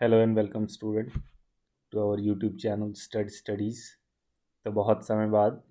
Hello and welcome student to our YouTube channel studies. तो बहुत समय बाद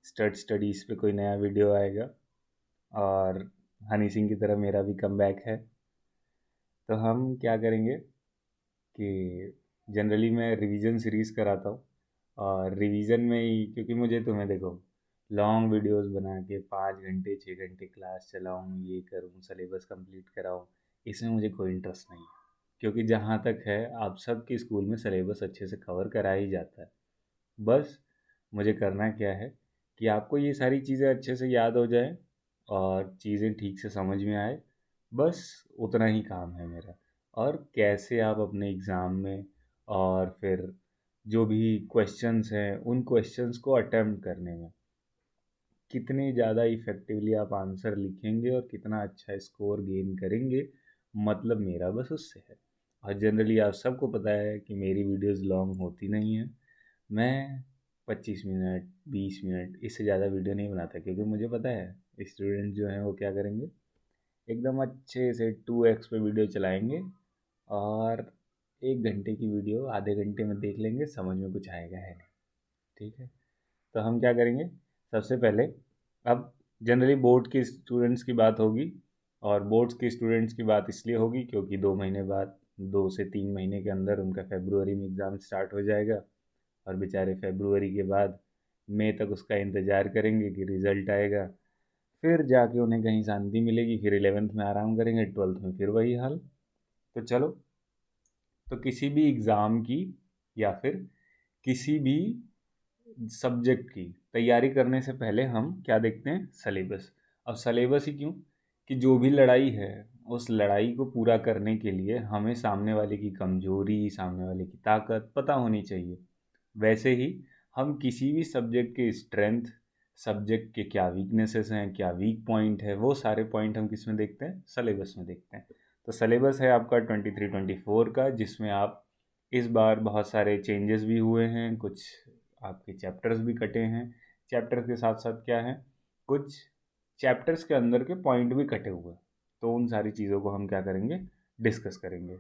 स्टडीज़ पे कोई नया वीडियो आएगा और हनी सिंह की तरह मेरा भी कमबैक है। तो हम क्या करेंगे कि जनरली मैं रिवीजन सीरीज़ कराता हूँ और रिवीजन में ही, क्योंकि मुझे तुम्हें देखो लॉन्ग वीडियोस बना के 5 घंटे 6 घंटे क्लास चलाऊँ, ये करूँ, सिलेबस कंप्लीट कराऊँ, इसमें मुझे कोई इंटरेस्ट नहीं है। क्योंकि जहाँ तक है आप सबके स्कूल में सिलेबस अच्छे से कवर करा ही जाता है। बस मुझे करना क्या है कि आपको ये सारी चीज़ें अच्छे से याद हो जाए और चीज़ें ठीक से समझ में आए, बस उतना ही काम है मेरा। और कैसे आप अपने एग्ज़ाम में और फिर जो भी क्वेश्चंस हैं उन क्वेश्चंस को अटेम्प्ट करने में कितने ज़्यादा इफ़ेक्टिवली आप आंसर लिखेंगे और कितना अच्छा स्कोर गेन करेंगे, मतलब मेरा बस उससे है। और जनरली आप सबको पता है कि मेरी वीडियोस लॉन्ग होती नहीं हैं। मैं 25 मिनट 20 मिनट इससे ज़्यादा वीडियो नहीं बनाता, क्योंकि मुझे पता है स्टूडेंट जो हैं वो क्या करेंगे, एकदम अच्छे से 2x पे वीडियो चलाएंगे और 1 घंटे की वीडियो आधे घंटे में देख लेंगे, समझ में कुछ आएगा है नहीं। ठीक है, तो हम क्या करेंगे, सबसे पहले अब जनरली बोर्ड के स्टूडेंट्स की बात होगी। और बोर्ड्स के स्टूडेंट्स की बात इसलिए होगी क्योंकि 2 महीने बाद, 2 से 3 महीने के अंदर उनका फेब्रुवरी में एग्ज़ाम स्टार्ट हो जाएगा और बेचारे फेब्रुवरी के बाद मई तक उसका इंतज़ार करेंगे कि रिज़ल्ट आएगा। फिर जाके उन्हें कहीं शांति मिलेगी, फिर 11th में आराम करेंगे, 12th में फिर वही हाल। तो चलो, तो किसी भी एग्ज़ाम की या फिर किसी भी सब्जेक्ट की तैयारी करने से पहले हम क्या देखते हैं, सलेबस। अब सलेबस ही क्यों, कि जो भी लड़ाई है उस लड़ाई को पूरा करने के लिए हमें सामने वाले की कमजोरी, सामने वाले की ताकत पता होनी चाहिए। वैसे ही हम किसी भी सब्जेक्ट के स्ट्रेंथ, सब्जेक्ट के क्या वीकनेसेस हैं, क्या वीक पॉइंट है, वो सारे पॉइंट हम किस में देखते हैं, सलेबस में देखते हैं। तो सलेबस है आपका 23-24 का, जिसमें आप इस बार बहुत सारे चेंजेस भी हुए हैं, कुछ आपके चैप्टर्स भी कटे हैं। चैप्टर्स के साथ साथ क्या है, कुछ चैप्टर्स के अंदर के पॉइंट भी कटे हुए हैं। तो उन सारी चीज़ों को हम क्या करेंगे, डिस्कस करेंगे।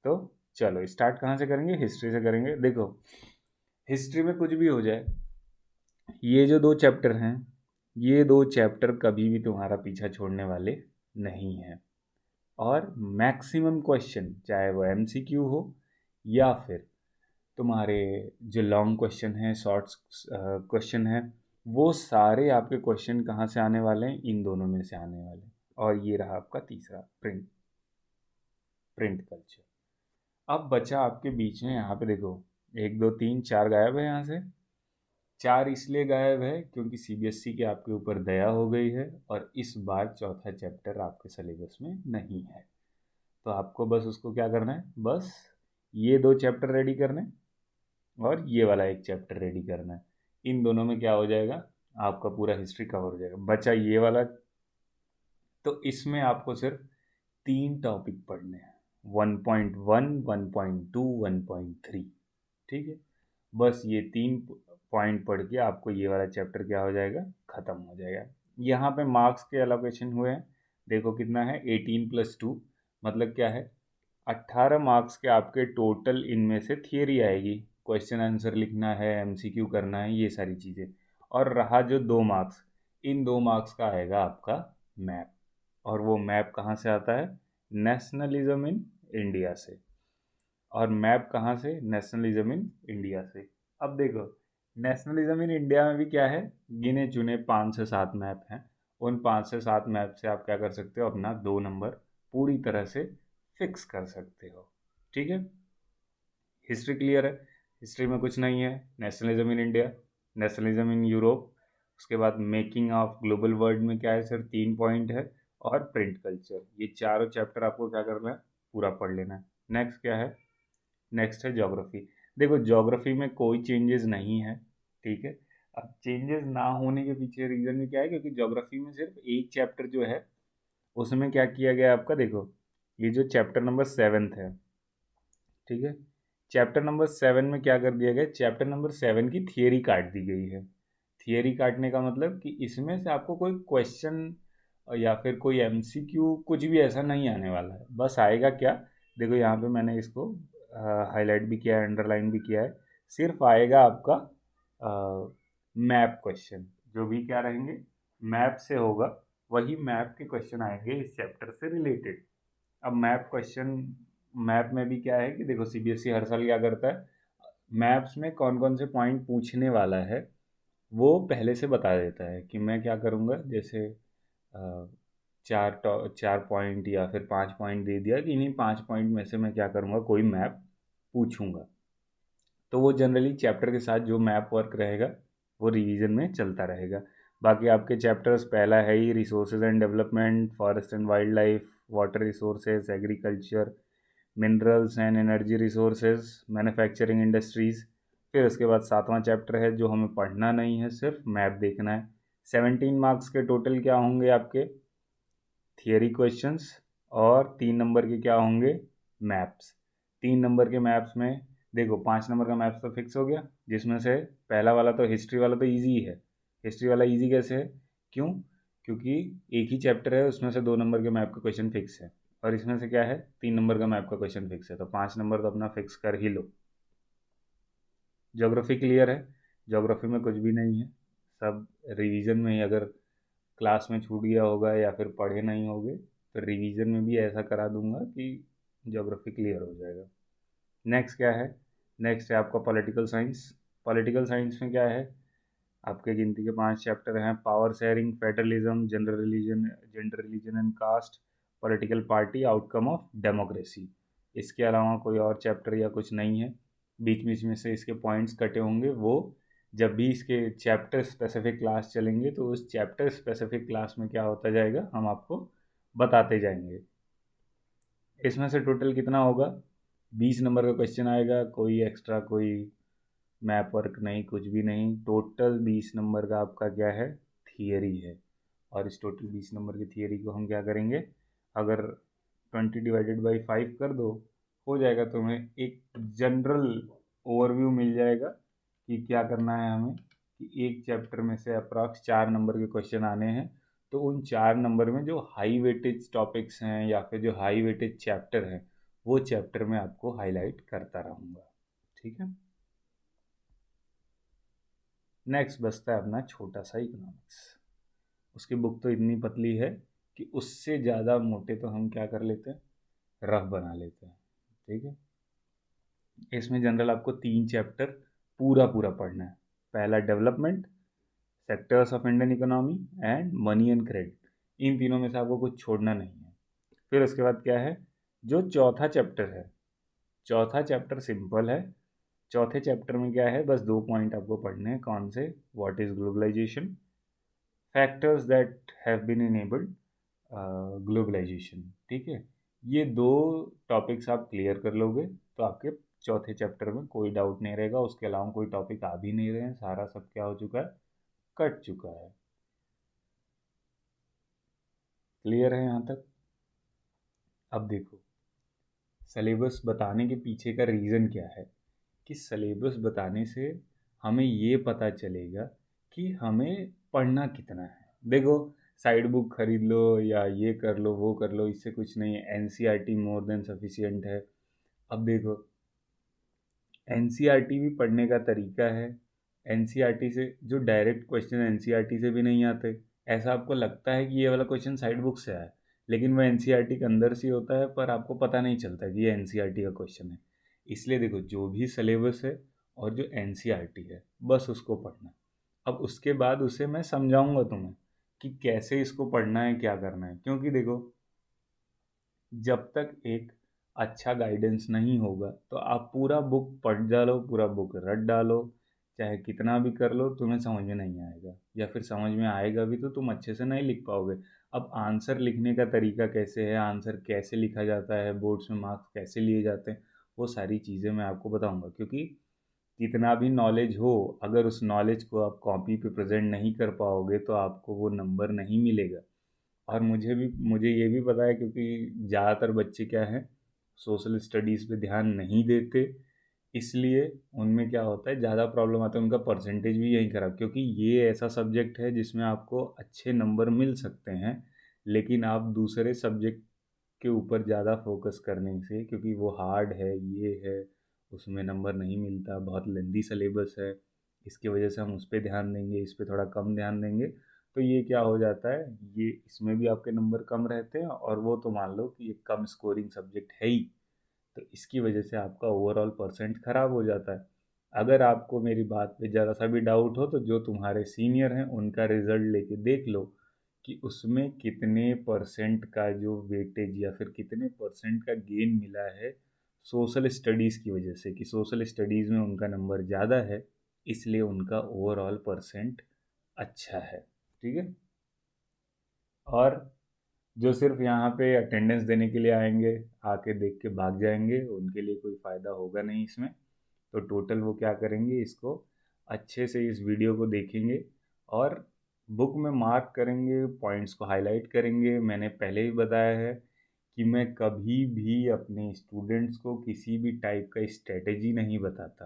तो चलो स्टार्ट कहाँ से करेंगे, हिस्ट्री से करेंगे। देखो, हिस्ट्री में कुछ भी हो जाए, ये जो 2 चैप्टर हैं, ये 2 चैप्टर कभी भी तुम्हारा पीछा छोड़ने वाले नहीं हैं। और मैक्सिमम क्वेश्चन, चाहे वो एमसीक्यू हो या फिर तुम्हारे जो लॉन्ग क्वेश्चन हैं, शॉर्ट क्वेश्चन हैं, वो सारे आपके क्वेश्चन कहाँ से आने वाले हैं, इन दोनों में से आने वाले हैं। और ये रहा आपका तीसरा, प्रिंट कल्चर। अब बचा आपके बीच में, यहाँ पे देखो 1 2 3 4 गायब है यहाँ से। 4 इसलिए गायब है क्योंकि सीबीएसई के आपके ऊपर दया हो गई है और इस बार चौथा चैप्टर आपके सिलेबस में नहीं है। तो आपको बस उसको क्या करना है, बस ये 2 चैप्टर रेडी करने और ये वाला एक चैप्टर रेडी करना है। इन दोनों में क्या हो जाएगा, आपका पूरा हिस्ट्री कवर हो जाएगा। बचा ये वाला, तो इसमें आपको सिर्फ 3 टॉपिक पढ़ने हैं, 1.1 1.2 1.3। ठीक है, बस ये 3 पॉइंट पढ़ के आपको ये वाला चैप्टर क्या हो जाएगा, ख़त्म हो जाएगा। यहाँ पे मार्क्स के एलोकेशन हुए हैं, देखो कितना है, 18+2, मतलब क्या है, 18 मार्क्स के आपके टोटल। इनमें से थियरी आएगी, क्वेश्चन आंसर लिखना है, एमसीक्यू करना है, ये सारी चीज़ें। और रहा जो 2 मार्क्स, इन 2 मार्क्स का आएगा आपका मैप। और वो मैप कहाँ से आता है, नेशनलिज्म इन इंडिया से। और मैप कहाँ से, नेशनलिज्म इन इंडिया से। अब देखो, नेशनलिज्म इन इंडिया में भी क्या है, गिने चुने 5 से 7 मैप हैं। उन 5 से 7 मैप से आप क्या कर सकते हो, अपना 2 नंबर पूरी तरह से फिक्स कर सकते हो। ठीक है, हिस्ट्री क्लियर है। हिस्ट्री में कुछ नहीं है, nationalism in India, nationalism in Europe, उसके बाद मेकिंग ऑफ ग्लोबल वर्ल्ड में क्या है, सिर्फ 3 पॉइंट है। और प्रिंट कल्चर, ये चारों चैप्टर आपको क्या करना है, पूरा पढ़ लेना है। नेक्स्ट क्या है, नेक्स्ट है ज्योग्राफी। देखो ज्योग्राफी में कोई चेंजेस नहीं है, ठीक है। अब चेंजेस ना होने के पीछे रीज़न भी क्या है, क्योंकि ज्योग्राफी में सिर्फ एक चैप्टर जो है उसमें क्या किया गया आपका, देखो ये जो चैप्टर नंबर 7 है, ठीक है, चैप्टर नंबर 7 में क्या कर दिया गया, चैप्टर नंबर 7 की थियरी काट दी गई है। थियरी काटने का मतलब कि इसमें से आपको कोई क्वेश्चन या फिर कोई एमसीक्यू कुछ भी ऐसा नहीं आने वाला है। बस आएगा क्या, देखो यहाँ पे मैंने इसको हाईलाइट भी किया है, अंडरलाइन भी किया है। सिर्फ आएगा आपका मैप क्वेश्चन, जो भी क्या रहेंगे, मैप से होगा, वही मैप के क्वेश्चन आएंगे इस चैप्टर से रिलेटेड। अब मैप क्वेश्चन, मैप में भी क्या है कि देखो सीबीएसई हर साल क्या करता है, मैप्स में कौन कौन से पॉइंट पूछने वाला है वो पहले से बता देता है कि मैं क्या करूँगा। जैसे अ, चार पॉइंट या फिर 5 पॉइंट दे दिया कि इन्हीं 5 पॉइंट में से मैं क्या करूँगा, कोई मैप पूछूंगा। तो वो जनरली चैप्टर के साथ जो मैप वर्क रहेगा वो रिवीजन में चलता रहेगा। बाकी आपके चैप्टर्स, पहला है ही resources and development, forest and wildlife, water resources, agriculture, minerals and energy resources, manufacturing industries. फिर उसके बाद 7वां चैप्टर है जो हमें पढ़ना नहीं है, सिर्फ मैप देखना है। 17 मार्क्स के टोटल क्या होंगे आपके, थियरी क्वेश्चंस, और 3 नंबर के क्या होंगे, मैप्स। 3 नंबर के मैप्स में देखो 5 नंबर का मैप्स तो फिक्स हो गया, जिसमें से पहला वाला तो हिस्ट्री वाला तो ईजी ही है। हिस्ट्री वाला ईजी कैसे है, क्यों, क्योंकि एक ही चैप्टर है, उसमें से 2 नंबर के मैप का क्वेश्चन फिक्स है, और इसमें से क्या है, 3 नंबर का मैप का क्वेश्चन फिक्स है, तो 5 नंबर तो अपना फिक्स कर ही लो। ज्योग्राफी क्लियर है, ज्योग्राफी में कुछ भी नहीं है, सब रिवीजन में ही, अगर क्लास में छूट गया होगा या फिर पढ़े नहीं होगे तो रिवीजन में भी ऐसा करा दूंगा कि ज्योग्राफी क्लियर हो जाएगा। नेक्स्ट क्या है, नेक्स्ट है आपका पॉलिटिकल साइंस। पॉलिटिकल साइंस में क्या है, आपके गिनती के 5 चैप्टर हैं, power sharing, federalism, gender religion and caste, political party, outcome of democracy. इसके अलावा कोई और चैप्टर या कुछ नहीं है। बीच बीच में से इसके पॉइंट्स कटे होंगे, वो जब भी इसके चैप्टर स्पेसिफिक क्लास चलेंगे तो उस चैप्टर स्पेसिफिक क्लास में क्या होता जाएगा हम आपको बताते जाएंगे। इसमें से टोटल कितना होगा, 20 नंबर का क्वेश्चन आएगा, कोई एक्स्ट्रा कोई मैप वर्क नहीं, कुछ भी नहीं। टोटल 20 नंबर का आपका क्या है, थियरी है। और इस टोटल 20 नंबर की थियरी को हम क्या करेंगे, अगर 20 डिवाइडेड बाई 5 कर दो, हो जाएगा, तुम्हें एक जनरल ओवरव्यू मिल जाएगा कि क्या करना है हमें, कि एक चैप्टर में से अप्रॉक्स 4 नंबर के क्वेश्चन आने हैं, तो उन 4 नंबर में जो हाई वेटेज टॉपिक्स हैं या फिर जो हाई वेटेज चैप्टर हैं, वो चैप्टर में आपको हाईलाइट करता रहूँगा। ठीक है। नेक्स्ट बचता है अपना छोटा सा इकोनॉमिक्स। उसकी बुक तो इतनी पतली है कि उससे ज़्यादा मोटे तो हम क्या कर लेते हैं, रफ बना लेते हैं। ठीक है। इसमें जनरल आपको 3 चैप्टर पूरा पूरा पढ़ना है। पहला development, sectors of Indian economy and money and credit. इन तीनों में से आपको कुछ छोड़ना नहीं है। फिर उसके बाद क्या है, जो चौथा चैप्टर है, चौथा चैप्टर सिंपल है। चौथे चैप्टर में क्या है, बस 2 पॉइंट आपको पढ़ने हैं। कौन से, what is globalisation, factors that have been enabled globalisation. ठीक है। ये 2 टॉपिक्स आप क्लियर कर लोगे तो आपके चौथे चैप्टर में कोई डाउट नहीं रहेगा। उसके अलावा कोई टॉपिक आ भी नहीं रहे हैं, सारा सब क्या हो चुका है, कट चुका है। क्लियर है यहाँ तक। अब देखो सिलेबस बताने के पीछे का रीज़न क्या है, कि सिलेबस बताने से हमें ये पता चलेगा कि हमें पढ़ना कितना है। देखो साइड बुक खरीद लो या ये कर लो वो कर लो, इससे कुछ नहीं है। एनसीईआरटी मोर देन सफिशिएंट है। अब देखो एनसीईआरटी भी पढ़ने का तरीका है। एनसीईआरटी से जो डायरेक्ट क्वेश्चन एनसीईआरटी से भी नहीं आते, ऐसा आपको लगता है कि ये वाला क्वेश्चन साइड बुक से आया, लेकिन वो एनसीईआरटी के अंदर से होता है, पर आपको पता नहीं चलता कि ये एनसीईआरटी का क्वेश्चन है। इसलिए देखो जो भी सिलेबस है और जो एनसीईआरटी है, बस उसको पढ़ना। अब उसके बाद उसे मैं समझाऊंगा तुम्हें कि कैसे इसको पढ़ना है, क्या करना है। क्योंकि देखो जब तक एक अच्छा गाइडेंस नहीं होगा तो आप पूरा बुक पढ़ डालो, पूरा बुक रट डालो, चाहे कितना भी कर लो, तुम्हें समझ में नहीं आएगा, या फिर समझ में आएगा भी तो तुम अच्छे से नहीं लिख पाओगे। अब आंसर लिखने का तरीका कैसे है, आंसर कैसे लिखा जाता है, बोर्ड्स में मार्क्स कैसे लिए जाते हैं, वो सारी चीज़ें मैं आपको बताऊंगा। क्योंकि कितना भी नॉलेज हो, अगर उस नॉलेज को आप कॉपी पे प्रेजेंट नहीं कर पाओगे तो आपको वो नंबर नहीं मिलेगा। और मुझे ये भी पता है, क्योंकि ज़्यादातर बच्चे क्या हैं, सोशल स्टडीज़ पे ध्यान नहीं देते, इसलिए उनमें क्या होता है, ज़्यादा प्रॉब्लम आता है, उनका परसेंटेज भी यहीं खराब। क्योंकि ये ऐसा सब्जेक्ट है जिसमें आपको अच्छे नंबर मिल सकते हैं, लेकिन आप दूसरे सब्जेक्ट के ऊपर ज़्यादा फोकस करने से, क्योंकि वो हार्ड है, ये है, उसमें नंबर नहीं मिलता, बहुत लेंदी सिलेबस है, इसकी वजह से हम उस पर ध्यान देंगे, इस पर थोड़ा कम ध्यान देंगे, तो ये क्या हो जाता है, ये इसमें भी आपके नंबर कम रहते हैं, और वो तो मान लो कि एक कम स्कोरिंग सब्जेक्ट है ही, तो इसकी वजह से आपका ओवरऑल परसेंट खराब हो जाता है। अगर आपको मेरी बात पे ज़रा सा भी डाउट हो तो जो तुम्हारे सीनियर हैं उनका रिजल्ट लेके देख लो कि उसमें कितने परसेंट का जो वेटेज या फिर कितने परसेंट का गेन मिला है सोशल स्टडीज़ की वजह से, कि सोशल स्टडीज़ में उनका नंबर ज़्यादा है, इसलिए उनका ओवरऑल परसेंट अच्छा है। ठीक है। और जो सिर्फ यहाँ पे अटेंडेंस देने के लिए आएंगे, आके देख के भाग जाएंगे, उनके लिए कोई फ़ायदा होगा नहीं इसमें। तो टोटल वो क्या करेंगे, इसको अच्छे से इस वीडियो को देखेंगे और बुक में मार्क करेंगे, पॉइंट्स को हाईलाइट करेंगे। मैंने पहले ही बताया है कि मैं कभी भी अपने स्टूडेंट्स को किसी भी टाइप का स्ट्रेटेजी नहीं बताता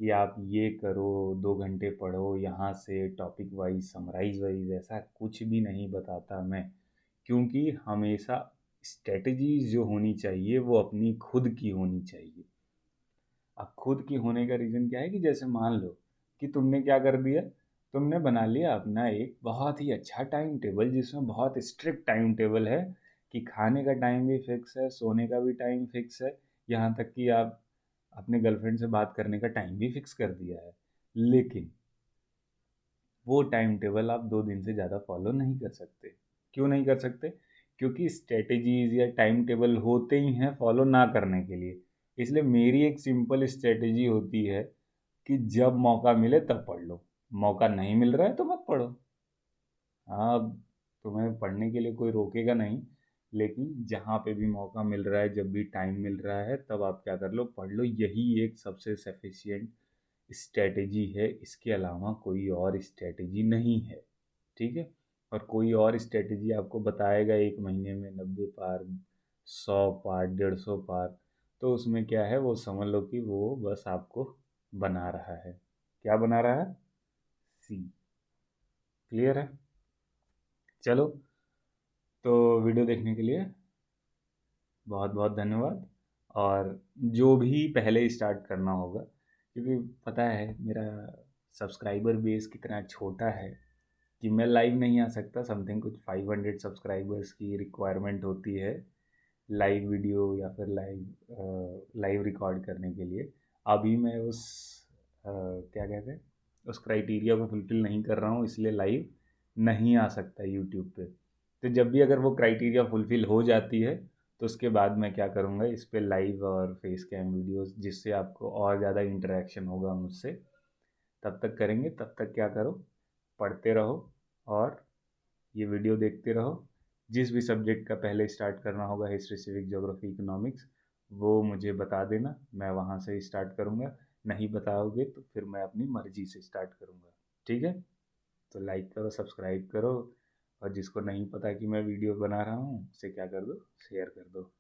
कि आप ये करो, 2 घंटे पढ़ो, यहाँ से टॉपिक वाइज समराइज वाइज, ऐसा कुछ भी नहीं बताता मैं। क्योंकि हमेशा स्ट्रेटजीज जो होनी चाहिए वो अपनी खुद की होनी चाहिए। अब खुद की होने का रीज़न क्या है कि जैसे मान लो कि तुमने क्या कर दिया, तुमने बना लिया अपना एक बहुत ही अच्छा टाइम टेबल, जिसमें बहुत स्ट्रिक्ट टाइम टेबल है कि खाने का टाइम भी फिक्स है, सोने का भी टाइम फिक्स है, यहाँ तक कि आप अपने गर्लफ्रेंड से बात करने का टाइम भी फिक्स कर दिया है। लेकिन वो टाइम टेबल आप 2 दिन से ज़्यादा फॉलो नहीं कर सकते। क्यों नहीं कर सकते? क्योंकि स्ट्रेटजीज या टाइम टेबल होते ही हैं फॉलो ना करने के लिए। इसलिए मेरी एक सिंपल स्ट्रेटजी होती है कि जब मौका मिले तब पढ़ लो, मौका नहीं मिल रहा है तो मत पढ़ो। हाँ, अब तुम्हें पढ़ने के लिए कोई रोकेगा नहीं, लेकिन जहाँ पे भी मौका मिल रहा है, जब भी टाइम मिल रहा है, तब आप क्या कर लो, पढ़ लो। यही एक सबसे सफिशियंट स्ट्रेटजी है, इसके अलावा कोई और स्ट्रेटजी नहीं है। ठीक है। और कोई और स्ट्रेटजी आपको बताएगा 1 महीने में 90 पार, 100 पार, 150 पार, तो उसमें क्या है, वो समझ लो कि वो बस आपको बना रहा है। क्या बना रहा है? सी। क्लियर है? चलो, तो वीडियो देखने के लिए बहुत बहुत धन्यवाद। और जो भी पहले स्टार्ट करना होगा, क्योंकि पता है मेरा सब्सक्राइबर बेस कितना छोटा है कि मैं लाइव नहीं आ सकता, समथिंग कुछ 500 सब्सक्राइबर्स की रिक्वायरमेंट होती है लाइव वीडियो या फिर लाइव रिकॉर्ड करने के लिए। अभी मैं उस क्या कहते हैं, उस क्राइटेरिया को फुलफिल नहीं कर रहा हूँ, इसलिए लाइव नहीं आ सकता यूट्यूब पे। तो जब भी अगर वो क्राइटेरिया फुलफिल हो जाती है, तो उसके बाद मैं क्या करूँगा, इस पे लाइव और फेस कैम वीडियोस, जिससे आपको और ज़्यादा इंटरेक्शन होगा मुझसे। तब तक करेंगे, तब तक क्या करो, पढ़ते रहो और ये वीडियो देखते रहो। जिस भी सब्जेक्ट का पहले स्टार्ट करना होगा, हिस्ट्री, सिविक, ज्योग्राफी, इकोनॉमिक्स, वो मुझे बता देना, मैं वहाँ से स्टार्ट करूँगा। नहीं बताओगे तो फिर मैं अपनी मर्जी से स्टार्ट करूँगा। ठीक है। तो लाइक करो, सब्सक्राइब करो, और जिसको नहीं पता कि मैं वीडियो बना रहा हूँ उसे क्या कर दो, शेयर कर दो।